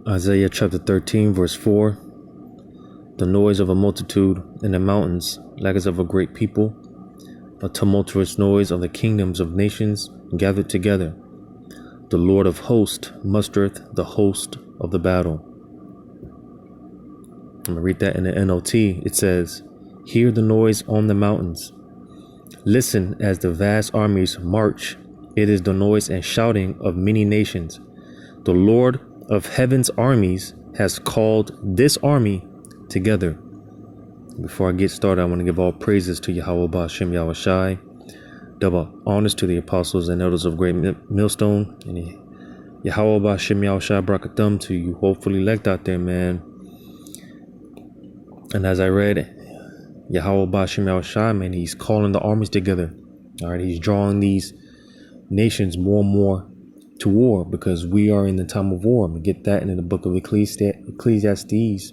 Isaiah chapter 13, verse 4. The noise of a multitude in the mountains, like as of a great people, a tumultuous noise of the kingdoms of nations gathered together. The Lord of hosts mustereth the host of the battle. I'm going to read that in the NLT. It says, hear the noise on the mountains. Listen as the vast armies march. It is the noise and shouting of many nations. The Lord of heaven's armies has called this army together. Before I get started, I want to give all praises to Yahweh Ba'Shem Yahushai. Double honors to the apostles and elders of Great Millstone. And Yahweh Ba'Shem Yahushai Brakathum to you hopefully elect out there, man. And as I read, Yahweh Ba'Shem Yahushai, man, he's calling the armies together. All right, he's drawing these nations more and more to war because we are in the time of war. I'm going to get that in the book of Ecclesiastes.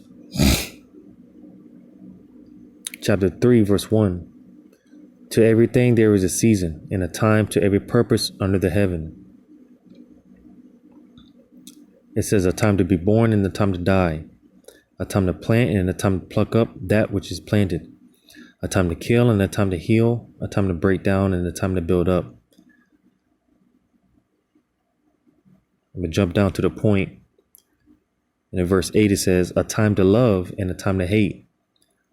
Chapter 3, verse 1. To everything there is a season and a time to every purpose under the heaven. It says a time to be born and a time to die. A time to plant and a time to pluck up that which is planted. A time to kill and a time to heal. A time to break down and a time to build up. I'm going to jump down to the point. And in verse 8 it says, a time to love and a time to hate.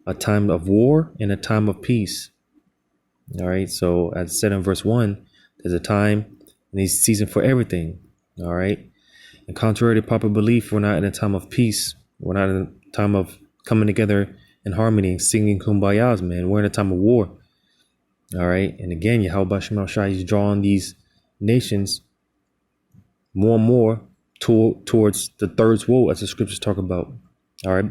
A time of war and a time of peace. All right. So as I said in verse 1, there's a time and a season for everything. All right. And contrary to popular belief, we're not in a time of peace. We're not in a time of coming together in harmony and singing kumbayas, man. We're in a time of war. All right. And again, Yahweh Ba'Shem Yahushai is drawing these nations more and more towards the third woe, as the scriptures talk about. All right.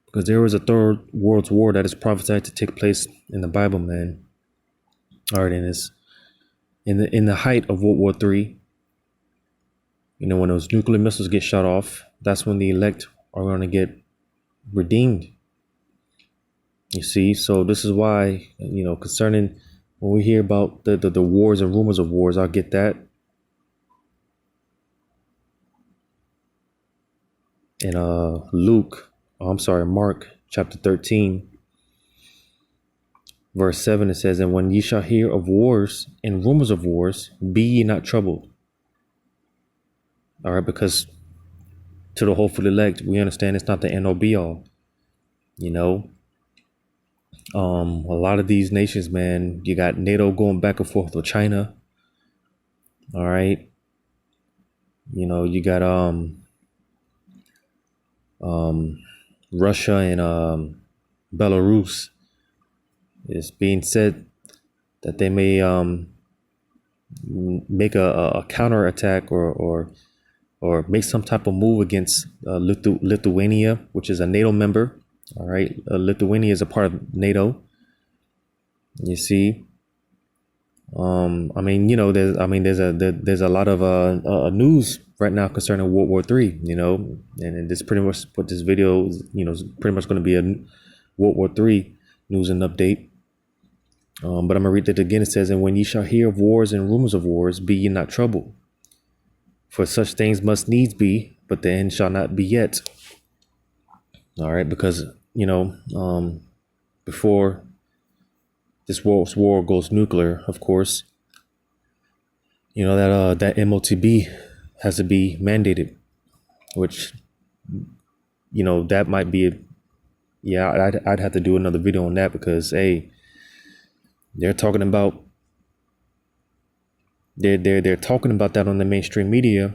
Because there was a third world war that is prophesied to take place in the Bible, man. All right. And it's in the height of World War III. You know, when those nuclear missiles get shot off, that's when the elect are going to get redeemed. You see, so this is why, you know, concerning when we hear about the wars and rumors of wars, I'll get that. In Mark chapter 13, verse 7, it says, and when ye shall hear of wars and rumors of wars, be ye not troubled. All right, because to the hopeful elect, we understand it's not the end or be all. You know, a lot of these nations, man, you got NATO going back and forth with China. All right. You know, you got Russia and Belarus. It's being said that they may make a counterattack or make some type of move against Lithuania, which is a NATO member. All right, Lithuania is a part of NATO. You see, I mean, you know, there's a lot of news right now concerning World War III. You know, and this pretty much what this video is, you know, is pretty much going to be a World War III news and update. But I'm gonna read that again. It says, and when ye shall hear of wars and rumors of wars, be ye not troubled. For such things must needs be, but the end shall not be yet. All right, because, you know, before this world's war goes nuclear, of course, you know, that MOTB has to be mandated, which, you know, that might be, I'd have to do another video on that because, hey, they're talking about they're talking about that on the mainstream media,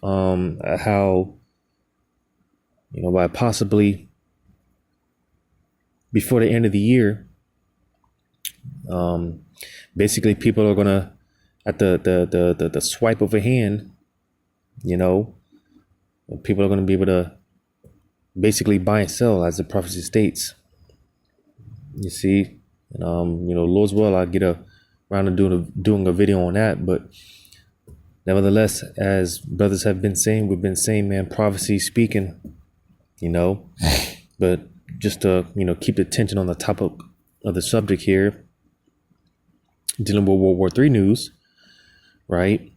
how, you know, by possibly before the end of the year, basically people are gonna at the swipe of a hand, you know, people are gonna be able to basically buy and sell as the prophecy states. You see, and, you know, Lord's will, I'll get around to doing a video on that. But nevertheless, as brothers have been saying, we've been saying, man, prophecy speaking, you know, but just to, you know, keep the tension on the topic of the subject here, dealing with World War III news, right?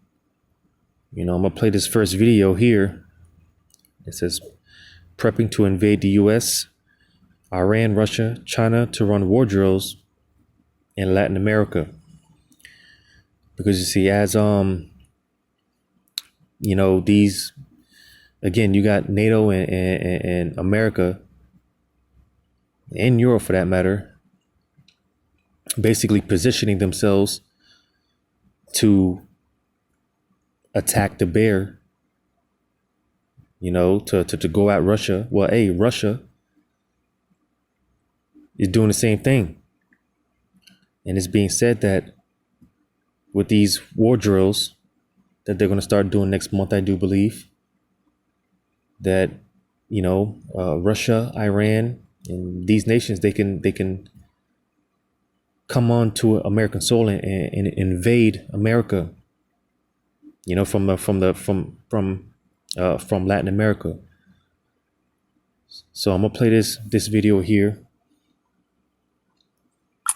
You know, I'm gonna play this first video here, It says prepping to invade the U.S., Iran, Russia, China to run war drills in Latin America. Because you see, as these, again, you got NATO and America and Europe, for that matter, basically positioning themselves to attack the bear, to go at Russia. Well, hey, Russia is doing the same thing. And it's being said that with these war drills that they're going to start doing next month, I do believe, that, Russia, Iran, and these nations, they can come on to American soil and invade America, from Latin America. So I'm gonna play this video here.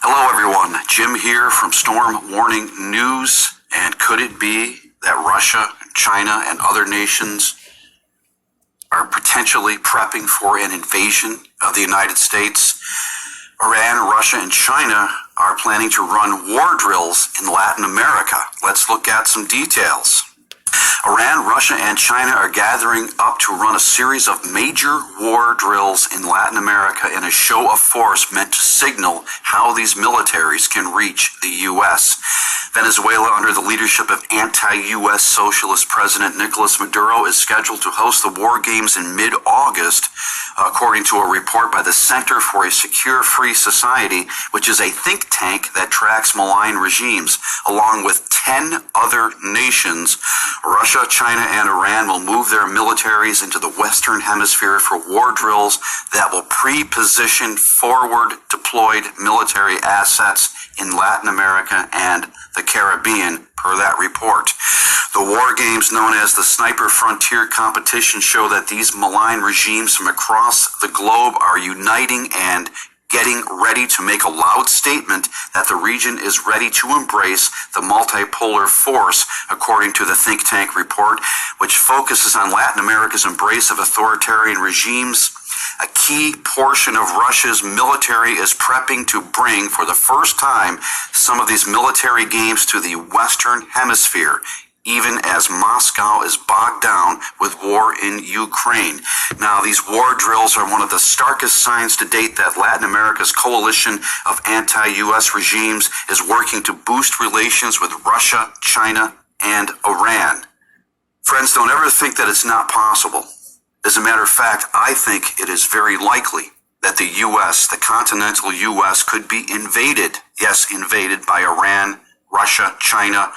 Hello everyone, Jim here from Storm Warning News. And could it be that Russia, China, and other nations are potentially prepping for an invasion of the United States? Iran, Russia, and China are planning to run war drills in Latin America. Let's look at some details. Iran, Russia, and China are gathering up to run a series of major war drills in Latin America in a show of force meant to signal how these militaries can reach the U.S. Venezuela, under the leadership of anti-U.S. socialist President Nicolas Maduro, is scheduled to host the war games in mid-August, according to a report by the Center for a Secure Free Society, which is a think tank that tracks malign regimes. Along with 10 other nations, Russia, China, and Iran will move their militaries into the Western Hemisphere for war drills that will pre-position forward-deployed military assets in Latin America and the Caribbean, per that report. The war games, known as the Sniper Frontier Competition, show that these malign regimes from across the globe are uniting and getting ready to make a loud statement that the region is ready to embrace the multipolar force, according to the think tank report, which focuses on Latin America's embrace of authoritarian regimes. A key portion of Russia's military is prepping to bring, for the first time, some of these military games to the Western Hemisphere, even as Moscow is bogged down with war in Ukraine. Now, these war drills are one of the starkest signs to date that Latin America's coalition of anti-U.S. regimes is working to boost relations with Russia, China, and Iran. Friends, don't ever think that it's not possible. As a matter of fact, I think it is very likely that the U.S., the continental U.S., could be invaded. Yes, invaded by Iran, Russia, China,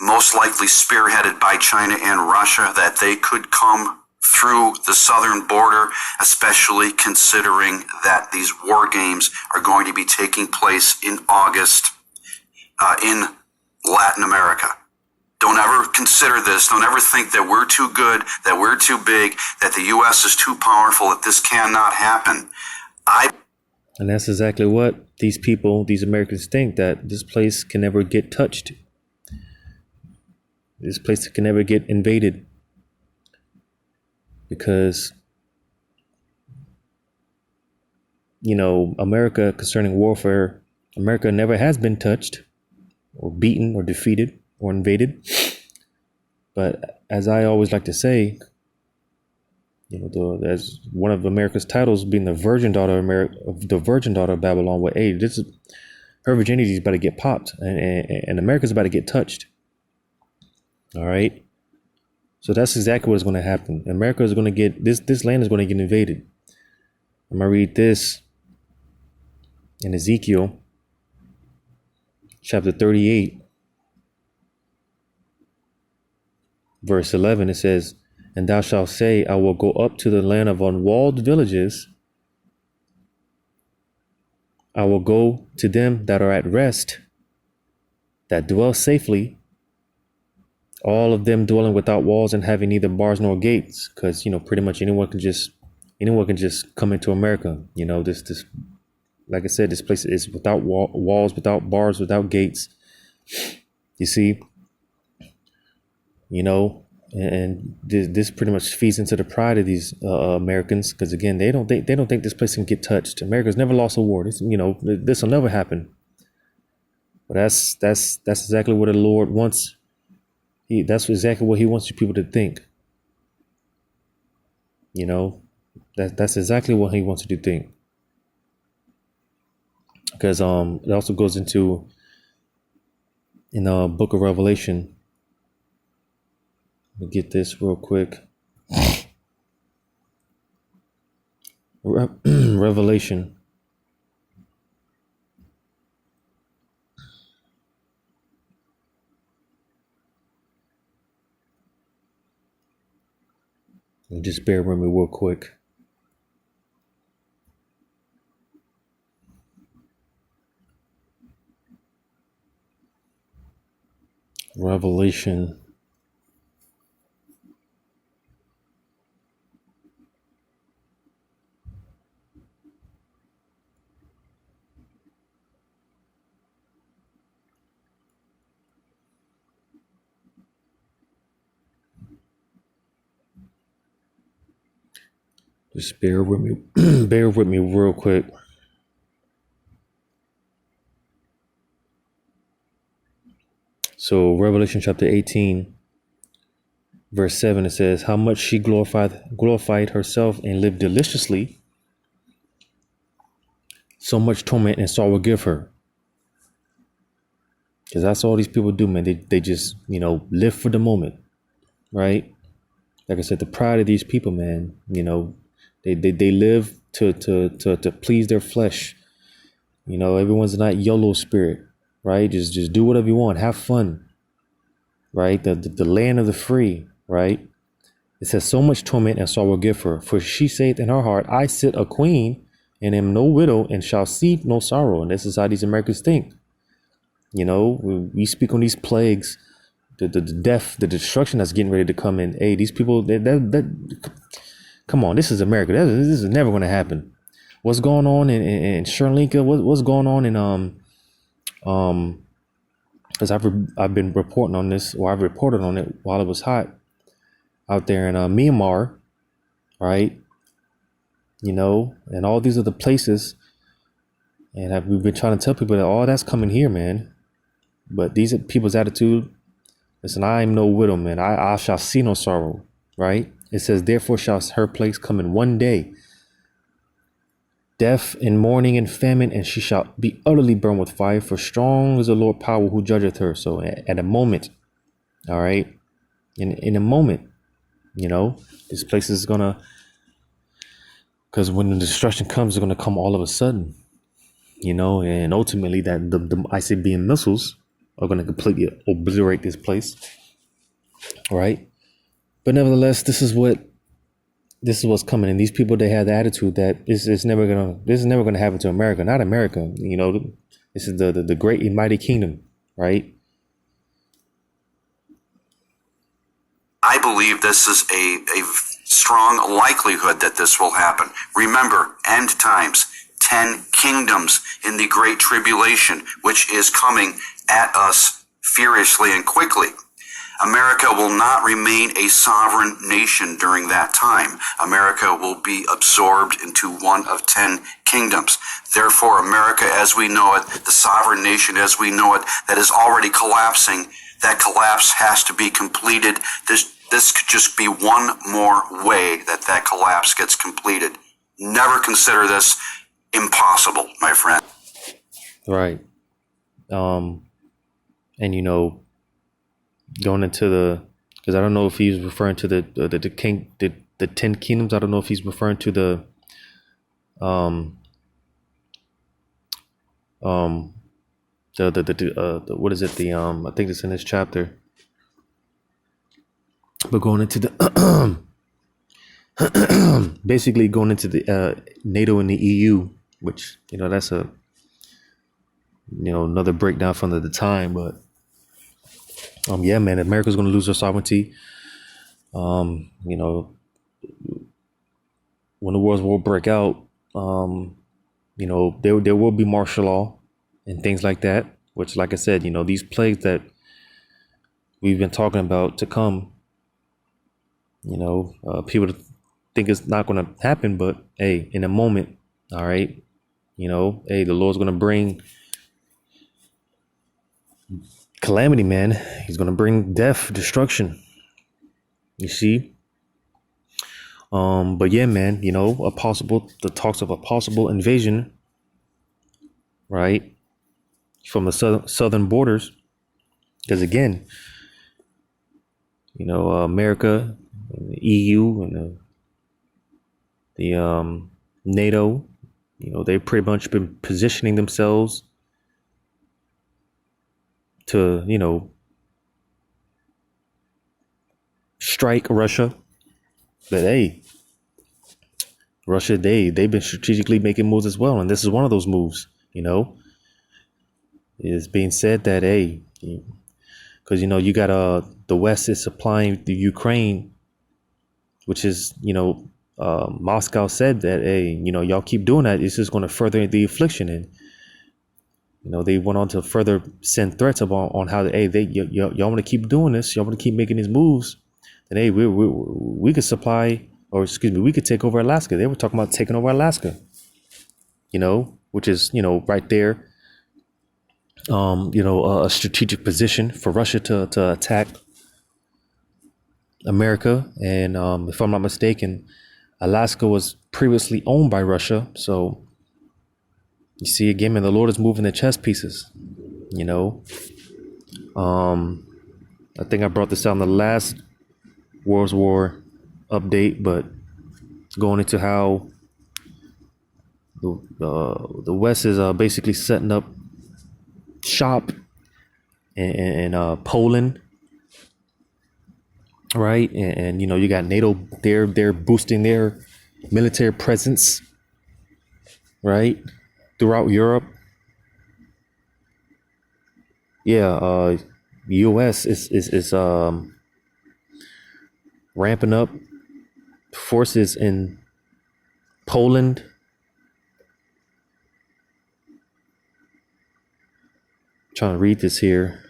most likely spearheaded by China and Russia, that they could come through the southern border, especially considering that these war games are going to be taking place in August in Latin America. Don't ever consider this. Don't ever think that we're too good, that we're too big, that the U.S. is too powerful, that this cannot happen. And that's exactly what these people, these Americans, think, that this place can never get touched. This place can never get invaded. Because, America, concerning warfare, America never has been touched or beaten or defeated or invaded. But as I always like to say, as one of America's titles being the virgin daughter of Babylon, where her virginity is about to get popped, and America's about to get touched. All right. So that's exactly what is going to happen. America is going to get this land is going to get invaded. I'm going to read this in Ezekiel chapter 38, verse 11. It says, "And thou shalt say, I will go up to the land of unwalled villages. I will go to them that are at rest, that dwell safely, all of them dwelling without walls and having neither bars nor gates." Because, pretty much anyone can just come into America. This, like I said, this place is without walls, without bars, without gates. You see, And this pretty much feeds into the pride of these Americans, because again, they don't think this place can get touched. America's never lost a war. This will never happen. But that's exactly what the Lord wants. That's exactly what He wants you people to think. That's exactly what He wants you to think. Because it also goes into in the book of Revelation. Let me get this real quick. Revelation. Just bear with me real quick. Revelation. Just bear with me. Bear with me real quick. So Revelation chapter 18, verse 7, it says, how much she glorified herself and lived deliciously, so much torment and sorrow will give her. Because that's all these people do, man. They just, live for the moment, right? Like I said, the pride of these people, man, they live to please their flesh. Everyone's not YOLO spirit, right? Just do whatever you want. Have fun, right? The land of the free, right? It says, so much torment and sorrow will give her. For she saith in her heart, I sit a queen and am no widow and shall see no sorrow. And this is how these Americans think. We speak on these plagues, the death, the destruction that's getting ready to come in. Hey, these people, come on, this is America. This is never going to happen. What's going on in Sri Lanka? What's going on in because I've been reporting on this, or I've reported on it while it was hot out there in Myanmar, right? And all these other places, and we've been trying to tell people that all that's coming here, man. But these are people's attitude. Listen, I am no widow, man. I shall see no sorrow, right? It says, therefore shall her place come in one day, death and mourning and famine, and she shall be utterly burned with fire, for strong is the Lord power who judgeth her. So at a moment, all right, in a moment, this place is gonna, because when the destruction comes, it's gonna come all of a sudden, and ultimately that the ICBM missiles are gonna completely obliterate this place, right? But nevertheless, this is what's coming. And these people, they have the attitude that this is never gonna happen to America. Not America. This is the great and mighty kingdom, right? I believe this is a strong likelihood that this will happen. Remember, end times, 10 kingdoms in the Great Tribulation, which is coming at us furiously and quickly. America will not remain a sovereign nation during that time. America will be absorbed into one of 10 kingdoms. Therefore, America as we know it, the sovereign nation as we know it, that is already collapsing, that collapse has to be completed. This could just be one more way that collapse gets completed. Never consider this impossible, my friend. Right. And going into because I don't know if he's referring to the 10 kingdoms. I don't know if he's referring to the what is it, I think it's in this chapter, but going into the basically going into the NATO and the EU, which that's a another breakdown from the time. But yeah, man, America's going to lose their sovereignty. When the wars will break out, there will be martial law and things like that, which, like I said, these plagues that we've been talking about to come, People think it's not going to happen, but hey, in a moment, all right, hey, the Lord's going to bring calamity, man. He's going to bring death, destruction. You see? But yeah, man, the talks of a possible invasion, right, from the southern borders, because again, America, and the EU, and the NATO, they've pretty much been positioning themselves to, strike Russia. But hey, Russia, they've been strategically making moves as well, and this is one of those moves. It's being said that hey, because you got the West is supplying the Ukraine, which is Moscow said that hey, y'all keep doing that, it's just going to further the affliction, and they went on to further send threats about on how hey y'all want to keep doing this, y'all want to keep making these moves, then hey we could supply, or excuse me, we could take over Alaska. They were talking about taking over Alaska, which is right there, a strategic position for Russia to attack America. And if I'm not mistaken, Alaska was previously owned by Russia. So you see again, man, the Lord is moving the chess pieces. I think I brought this out in the last World War update, but going into how the West is basically setting up shop in Poland, right? And you got NATO, they're boosting their military presence, right, throughout Europe. Yeah, U.S. is ramping up forces in Poland. Trying to read this here,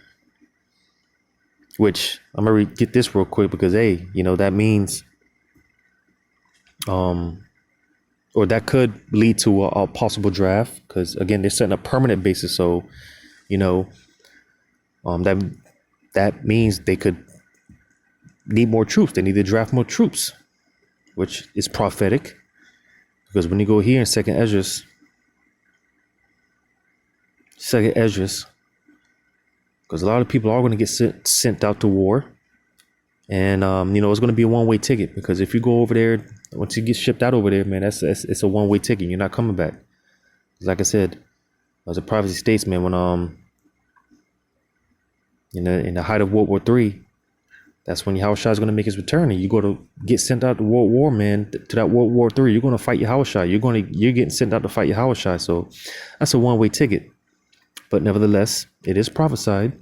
which I'm gonna get this real quick because hey, that means or that could lead to a possible draft, because again they're setting a permanent basis, so that means they could need more troops. They need to draft more troops, which is prophetic, because when you go here in Second Esdras, because a lot of people are going to get sent out to war, and it's going to be a one-way ticket, because if you go over there, once you get shipped out over there, man, it's a one-way ticket. You're not coming back. Like I said, as a prophecy states, man, when in the height of World War III, that's when Yahushua is going to make his return, and you go to get sent out to World War, man, to that World War III. You're going to fight Yahushua. You're getting sent out to fight Yahushua. So that's a one-way ticket. But nevertheless, it is prophesied.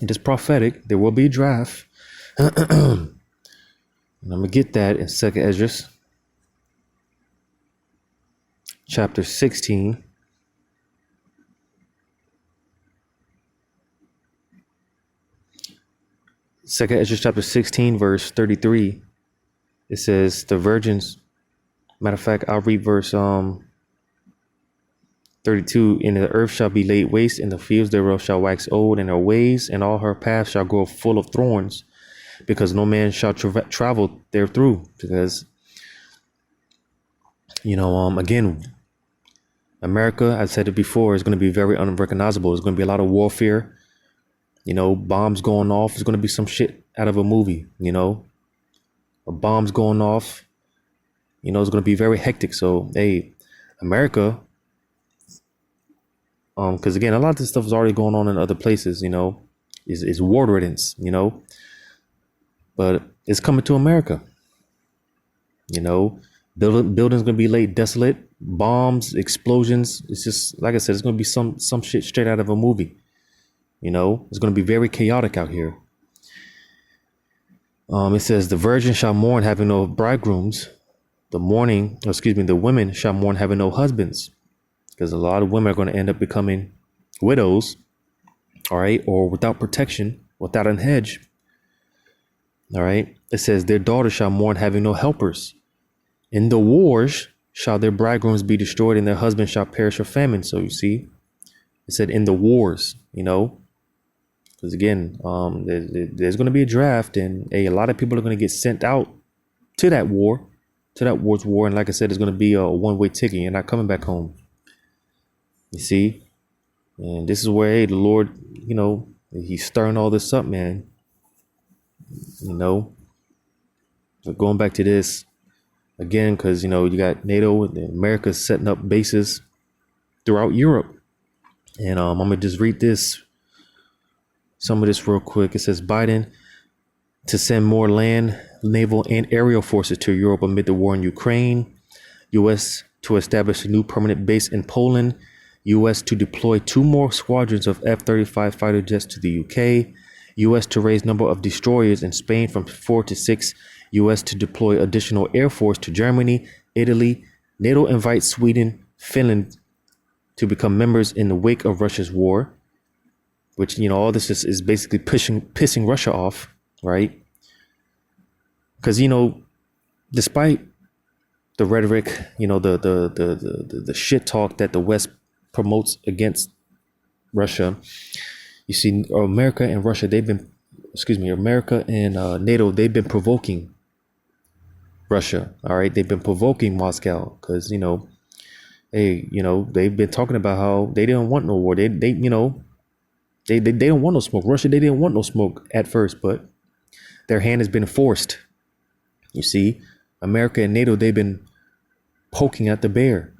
It is prophetic. There will be a draft. And I'm going to get that in 2nd Esdras, chapter 16. Second Esdras chapter 16, verse 33. It says, the virgins, matter of fact, I'll read verse 32. And the earth shall be laid waste, and the fields thereof shall wax old, and her ways and all her paths shall grow full of thorns, because no man shall travel there through. Because again, America, I said it before, is going to be very unrecognizable. There's going to be a lot of warfare. Bombs going off. It's going to be some shit out of a movie. Bombs going off. It's going to be very hectic. So hey, America, because again, a lot of this stuff is already going on in other places. Is war riddance. But it's coming to America. Buildings gonna be laid desolate, bombs, explosions. It's just like I said, it's gonna be some shit straight out of a movie. It's gonna be very chaotic out here. It says the virgin shall mourn having no bridegrooms. The women shall mourn having no husbands, because a lot of women are going to end up becoming widows, all right, or without protection, without a hedge. All right. It says their daughters shall mourn having no helpers. In the wars shall their bridegrooms be destroyed and their husbands shall perish of famine. So you see, it said in the wars, because again, there's going to be a draft and a lot of people are going to get sent out to that war, to that war's war. And like I said, it's going to be a one-way ticket. You're not coming back home. You see, and this is where, hey, the Lord, he's stirring all this up, man. But going back to this again, because, you got NATO and America setting up bases throughout Europe. And I'm going to just read some of this real quick. It says Biden to send more land, naval, and aerial forces to Europe amid the war in Ukraine. U.S. to establish a new permanent base in Poland. U.S. to deploy 2 more squadrons of F-35 fighter jets to the U.K. U.S. to raise number of destroyers in Spain from 4 to 6. U.S. to deploy additional air force to Germany, Italy. NATO invites Sweden, Finland to become members in the wake of Russia's war, which, all this is basically pissing Russia off, right? Because, despite the rhetoric, the shit talk that the West promotes against Russia, you see, America and Russia, America and NATO, they've been provoking Russia. All right. They've been provoking Moscow because, hey, they've been talking about how they didn't want no war. They don't want no smoke. Russia, they didn't want no smoke at first, but their hand has been forced. You see, America and NATO, they've been poking at the bear.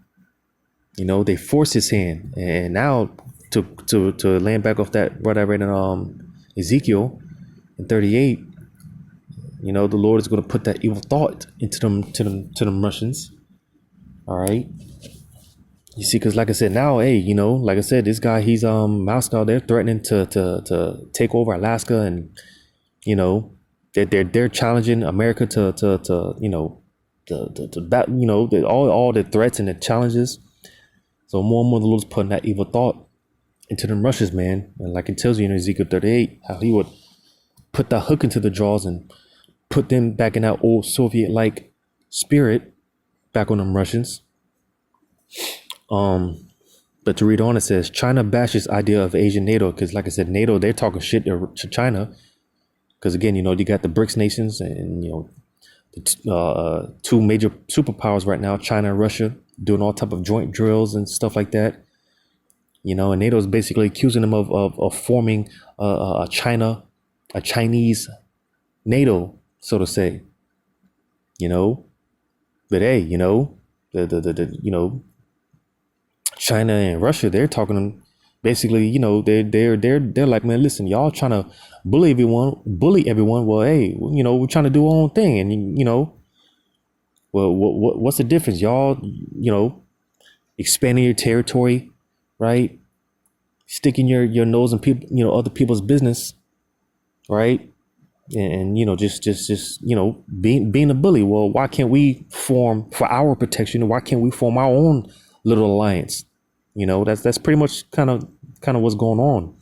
They forced his hand. And now to land back off that, what I read in Ezekiel in 38, the Lord is going to put that evil thought into them Russians. All right. You see, because like I said, now, hey, like I said, this guy, he's Moscow. They're threatening to take over Alaska, and they're challenging America to all the threats and the challenges. So more and more, the Lord's putting that evil thought into them Russians, man. And like it tells you in Ezekiel 38, how he would put that hook into the jaws and put them back in that old Soviet-like spirit back on them Russians. But to read on, it says China bashes idea of Asian NATO, because like I said, NATO, they're talking shit to China. Because again, you got the BRICS nations and, the 2 major superpowers right now, China and Russia, doing all type of joint drills and stuff like that. And NATO is basically accusing them of forming a Chinese NATO, so to say. But hey, the China and Russia, they're talking basically, they're like, man, listen, y'all trying to bully everyone. Well, hey, we're trying to do our own thing. And, well, what's the difference? Y'all, expanding your territory, right? Sticking your nose in people, other people's business, right? And just being a bully. Well, why can't we form for our protection? Why can't we form our own little alliance? That's pretty much kind of what's going on,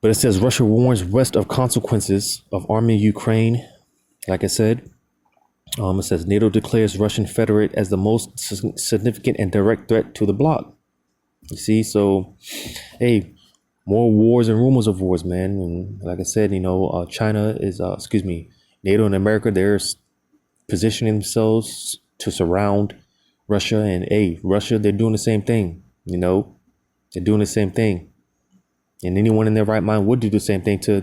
But it says Russia warns West of consequences of arming Ukraine. Like I said, it says NATO declares Russian Federate as the most significant and direct threat to the bloc. You see, so hey, more wars and rumors of wars, man. And like I said, China is, NATO and America, they're positioning themselves to surround Russia. And hey, Russia, they're doing the same thing. They're doing the same thing. And anyone in their right mind would do the same thing to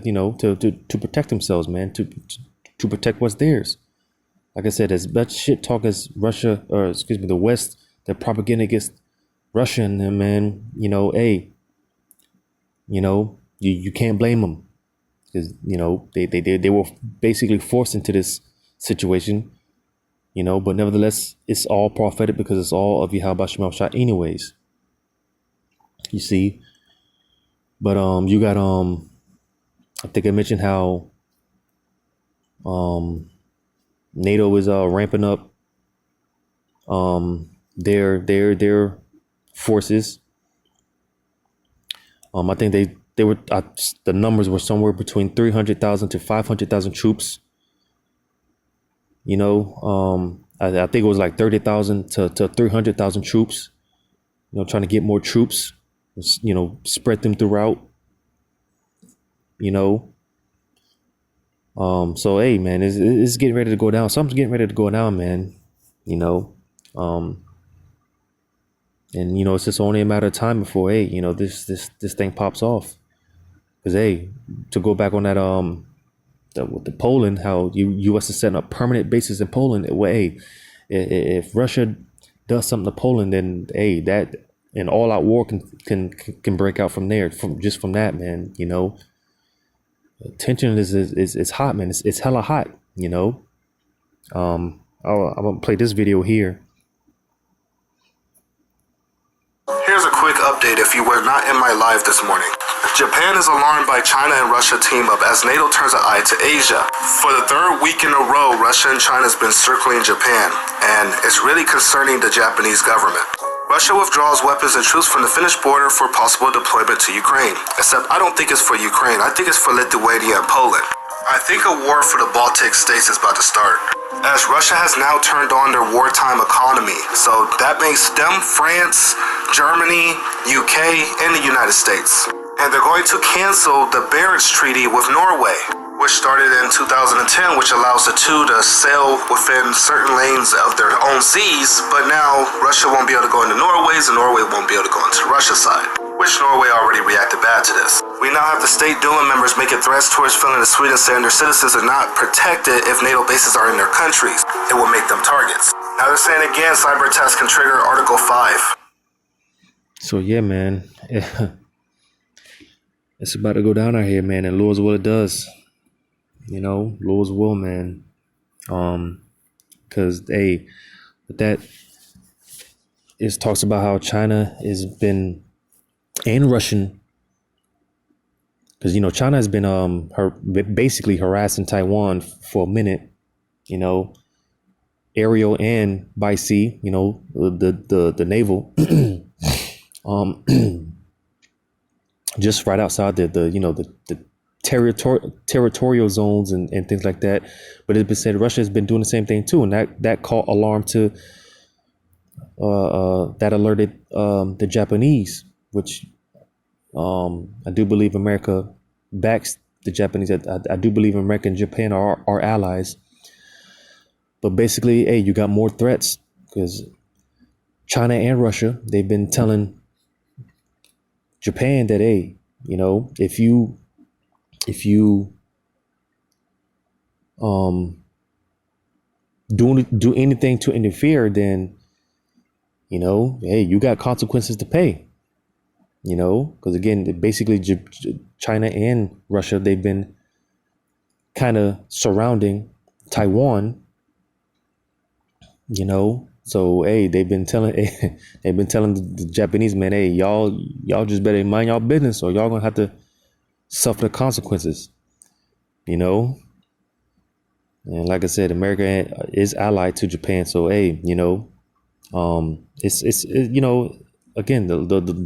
protect themselves, man, to protect what's theirs. Like I said, as much shit talk as Russia, or the West, they're propagating against Russia and them, man, hey, you can't blame them, because, they were basically forced into this situation, but nevertheless, it's all prophetic because it's all of Yahweh Shema Shah anyways. You see, but you got I think I mentioned how NATO is ramping up their forces. I think they were the numbers were somewhere between 300,000 to 500,000 troops. You know, I think it was like 30,000 to 300,000 troops. You know, trying to get more troops. You know, spread them throughout. You know, so hey, man, it's getting ready to go down. Something's getting ready to go down, man. You know, and you know, it's just only a matter of time before hey, you know, this thing pops off. Because hey, to go back on that with the Poland, how U.S. is setting up permanent bases in Poland. Well, hey, if Russia does something to Poland, then hey, that an all-out war can break out from there. From that, man. You know, tension is hot, man. It's hella hot. You know. I'm gonna play this video here. Here's a quick update if you were not in my live this morning. Japan is alarmed by China and Russia team up as NATO turns an eye to Asia. For the third week in a row, Russia and China has been circling Japan, and it's really concerning the Japanese government. Russia withdraws weapons and troops from the Finnish border for possible deployment to Ukraine. Except I don't think it's for Ukraine, I think it's for Lithuania and Poland. I think a war for the Baltic states is about to start, as Russia has now turned on their wartime economy. So that makes them France, Germany, UK, and the United States. And they're going to cancel the Barents Treaty with Norway, which started in 2010, which allows the two to sail within certain lanes of their own seas. But now Russia won't be able to go into Norway's, and Norway won't be able to go into Russia's side, which Norway already reacted bad to this. We now have the state Duma members making threats towards Finland and Sweden, saying their citizens are not protected if NATO bases are in their countries. It will make them targets. Now they're saying again, cyber attacks can trigger Article 5. So yeah, man, it's about to go down out here, man, and Lord's will it does. You know, Lord's will, man. Because hey, with that, it talks about how China has been and Russian. Because you know, China has been basically harassing Taiwan for a minute. You know, aerial and by sea. You know, the naval. Just right outside the territorial zones and things like that. But it's been said Russia has been doing the same thing too, and that caught alarm to that alerted the Japanese, which I do believe America backs the Japanese. I do believe America and Japan are allies. But basically, hey, you got more threats because China and Russia, they've been telling Japan that, hey, you know, if you do anything to interfere, then, you know, hey, you got consequences to pay. You know, because again, basically China and Russia, they've been kind of surrounding Taiwan. You know, so hey, they've been telling the Japanese, man, hey, y'all just better mind y'all business, or y'all gonna have to suffer the consequences. You know, and like I said, America is allied to Japan, so hey, you know, it's you know, again, the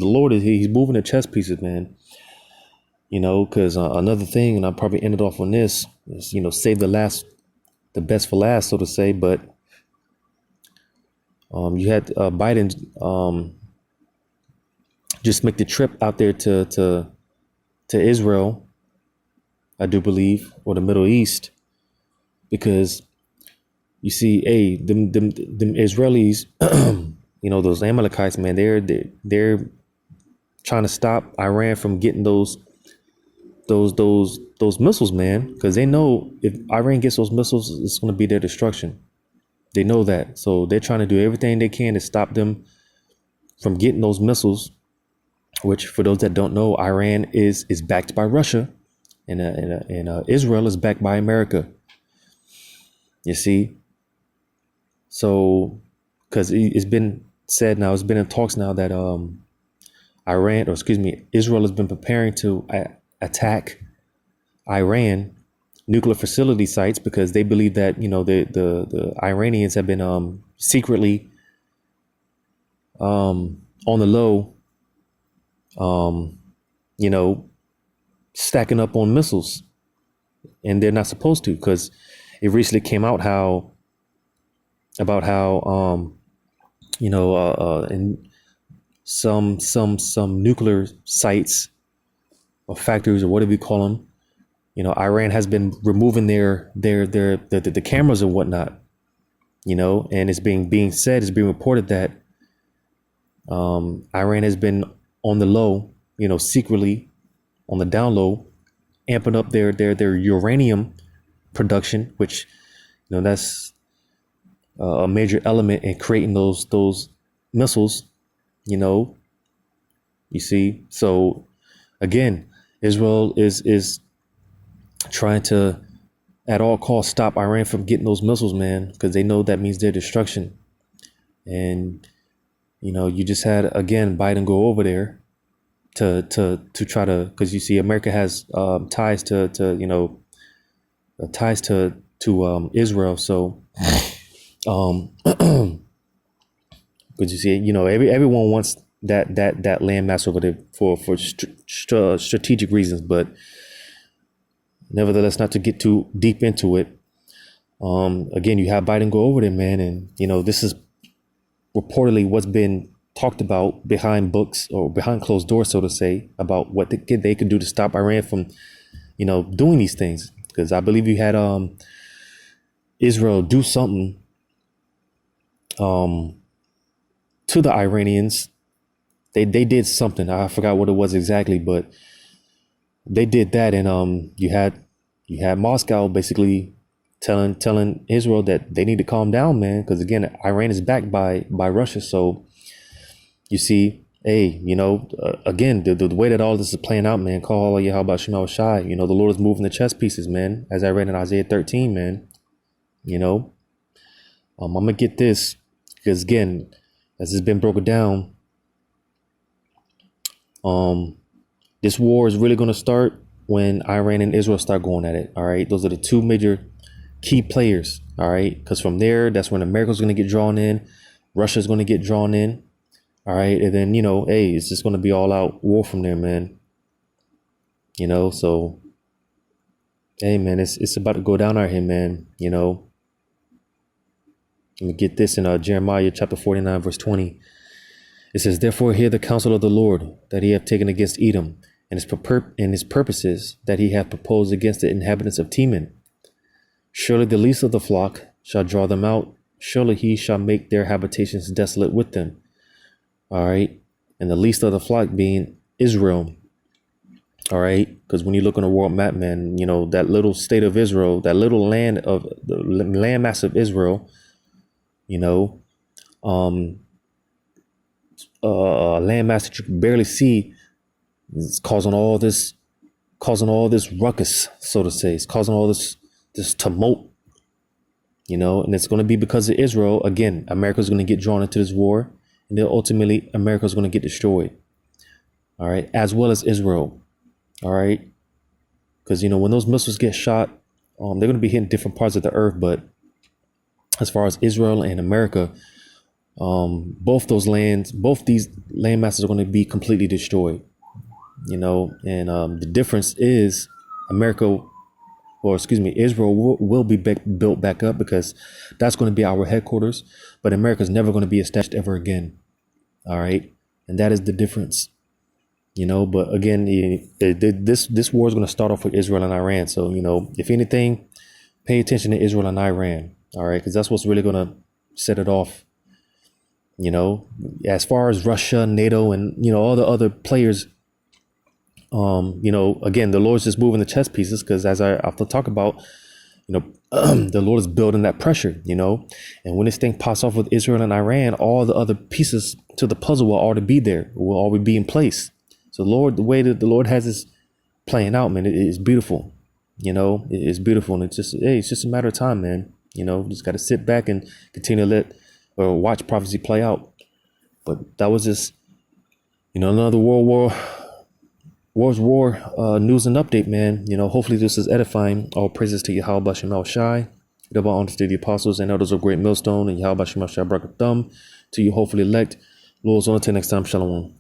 Lord he's moving the chess pieces, man. You know, because another thing, and I'll probably end it off on this, is, you know, save the best for last, so to say, but. You had Biden just make the trip out there to Israel, I do believe, or the Middle East, because you see, hey, them Israelis, you know, those Amalekites, man, they're trying to stop Iran from getting those missiles, man, because they know if Iran gets those missiles, it's going to be their destruction. They know that. So they're trying to do everything they can to stop them from getting those missiles, which, for those that don't know, Iran is backed by Russia, and Israel is backed by America. You see? So, because it's been said now, it's been in talks now that Israel has been preparing to attack Iran nuclear facility sites, because they believe that, you know, the Iranians have been secretly on the low, you know, stacking up on missiles, and they're not supposed to, because it recently came out about how in some nuclear sites or factories or whatever you call them, Iran has been removing the cameras and whatnot, and it's being reported that Iran has been on the low, secretly on the down low, amping up their uranium production, which that's a major element in creating those missiles. You see. So again, Israel is trying to at all costs stop Iran from getting those missiles, man, because they know that means their destruction. And you just had again Biden go over there to try to, because you see America has ties to Israel. So because you see, everyone wants that landmass over there for strategic reasons, but nevertheless, not to get too deep into it. Again, you have Biden go over there, man, and this is reportedly what's been talked about behind books or behind closed doors, so to say, about what they could do to stop Iran from, doing these things. Because I believe you had Israel do something to the Iranians. They did something. I forgot what it was exactly, but they did that, and you had Moscow basically telling Israel that they need to calm down, man, because again, Iran is backed by Russia. So you see, hey, again, the way that all this is playing out, man, call Allah Yahweh Shema Shai. The Lord is moving the chess pieces, man, as I read in Isaiah 13, man. I'm gonna get this because again, as it's been broken down, this war is really gonna start when Iran and Israel start going at it. All right, those are the two major key players. All right, because from there, that's when America's gonna get drawn in, Russia's gonna get drawn in. All right, and then hey, it's just gonna be all out war from there, man. So hey, man, it's about to go down out here, man. Let me get this in Jeremiah chapter 49, verse 20. It says, "Therefore hear the counsel of the Lord that he hath taken against Edom, and his purposes that he hath proposed against the inhabitants of Teman. Surely the least of the flock shall draw them out. Surely he shall make their habitations desolate with them." All right. And the least of the flock being Israel. All right. Because when you look on the world map, man, that little state of Israel, that little land of the landmass of Israel, landmass that you can barely see, is causing all this ruckus, so to say. It's causing all this tumult, and it's going to be because of Israel. Again, America's going to get drawn into this war, and then ultimately America's going to get destroyed. All right, as well as Israel. All right, because when those missiles get shot, they're going to be hitting different parts of the earth. But as far as Israel and America, both these land masses are going to be completely destroyed. And the difference is Israel will be built back up, because that's going to be our headquarters, but America's never going to be established ever again. All right. And that is the difference, but again, this war is going to start off with Israel and Iran. So, if anything, pay attention to Israel and Iran. All right. Because that's what's really going to set it off. As far as Russia, NATO, and, all the other players, again, the Lord's just moving the chess pieces, because as I often talk about, the Lord is building that pressure, and when this thing pops off with Israel and Iran, all the other pieces to the puzzle will already be there, will already be in place. So the way that the Lord has this playing out, man, it is beautiful. It's beautiful, and it's just a matter of time, man. Just got to sit back and continue to watch prophecy play out. But that was just, another war news and update, man. Hopefully this is edifying. All praises to Yahweh Bashem El Shai. Double honors to the apostles and elders of Great Millstone, and Yahweh Bashem El Shai Brak Thumb to you hopefully elect. Lord's on until next time. Shalom.